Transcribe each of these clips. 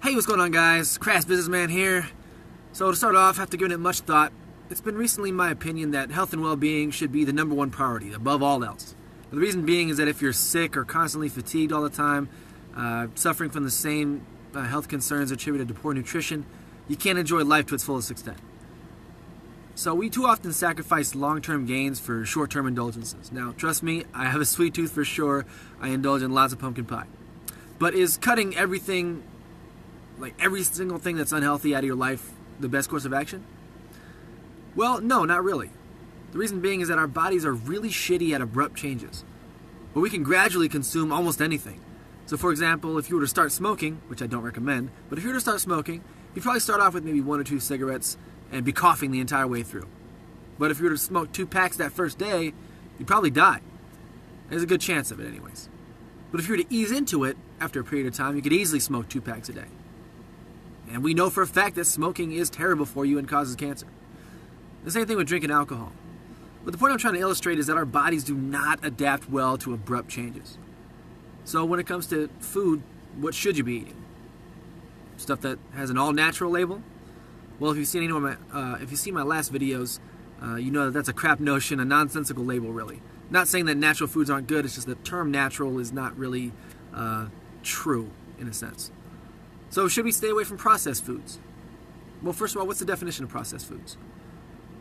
Hey, what's going on, guys? Crass Businessman here. So to start off, after giving it much thought, it's been recently my opinion that health and well-being should be the number one priority, above all else. The reason being is that if you're sick or constantly fatigued all the time, suffering from the same health concerns attributed to poor nutrition, you can't enjoy life to its fullest extent. So we too often sacrifice long-term gains for short-term indulgences. Now, trust me, I have a sweet tooth for sure. I indulge in lots of pumpkin pie. But is cutting everything, like every single thing that's unhealthy out of your life, the best course of action? Well, no, not really. The reason being is that our bodies are really shitty at abrupt changes. But we can gradually consume almost anything. So for example, if you were to start smoking, which I don't recommend, but if you were to start smoking, you'd probably start off with maybe 1 or 2 cigarettes and be coughing the entire way through. But if you were to smoke 2 packs that first day, you'd probably die. There's a good chance of it anyways. But if you were to ease into it, after a period of time, you could easily smoke 2 packs a day. And we know for a fact that smoking is terrible for you and causes cancer. The same thing with drinking alcohol. But the point I'm trying to illustrate is that our bodies do not adapt well to abrupt changes. So when it comes to food, what should you be eating? Stuff that has an all-natural label? Well, if you've seen my last videos, you know that that's a crap notion, a nonsensical label, really. Not saying that natural foods aren't good, it's just the term natural is not really true, in a sense. So should we stay away from processed foods? Well, first of all, what's the definition of processed foods?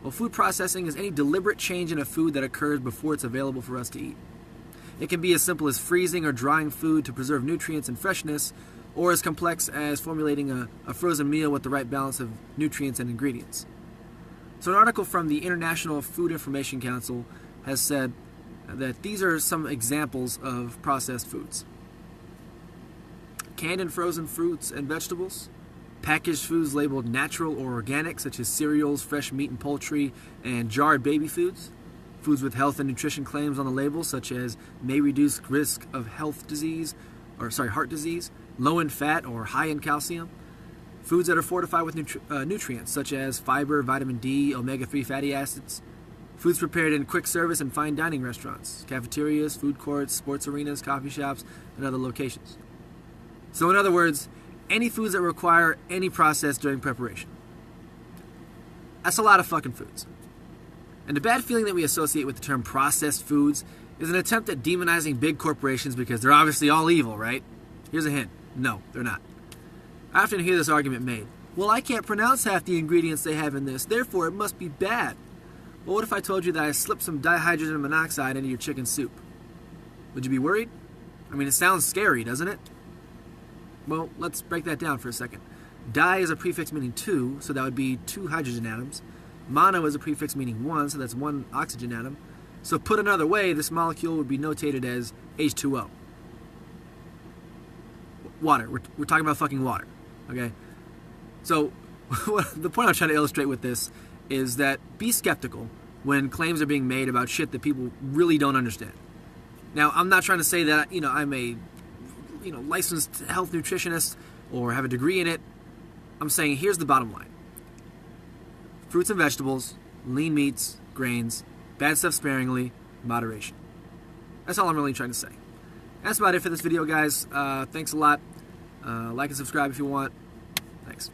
Well, food processing is any deliberate change in a food that occurs before it's available for us to eat. It can be as simple as freezing or drying food to preserve nutrients and freshness, or as complex as formulating a frozen meal with the right balance of nutrients and ingredients. So an article from the International Food Information Council has said that these are some examples of processed foods. Canned and frozen fruits and vegetables, packaged foods labeled natural or organic, such as cereals, fresh meat and poultry, and jarred baby foods, foods with health and nutrition claims on the label, such as may reduce risk of heart disease, low in fat or high in calcium, foods that are fortified with nutrients, such as fiber, vitamin D, omega-3 fatty acids, foods prepared in quick service and fine dining restaurants, cafeterias, food courts, sports arenas, coffee shops, and other locations. So in other words, any foods that require any process during preparation. That's a lot of fucking foods. And the bad feeling that we associate with the term processed foods is an attempt at demonizing big corporations because they're obviously all evil, right? Here's a hint. No, they're not. I often hear this argument made. Well, I can't pronounce half the ingredients they have in this, therefore it must be bad. Well, what if I told you that I slipped some dihydrogen monoxide into your chicken soup? Would you be worried? I mean, it sounds scary, doesn't it? Well, let's break that down for a second. Di is a prefix meaning 2, so that would be 2 hydrogen atoms. Mono is a prefix meaning 1, so that's 1 oxygen atom. So put another way, this molecule would be notated as H2O. Water. We're talking about fucking water. Okay? So, the point I'm trying to illustrate with this is that be skeptical when claims are being made about shit that people really don't understand. Now, I'm not trying to say that, I'm a licensed health nutritionist or have a degree in it. I'm saying here's the bottom line. Fruits and vegetables, lean meats, grains, bad stuff sparingly, moderation. That's all I'm really trying to say. That's about it for this video, guys. Thanks a lot. Like and subscribe if you want. Thanks.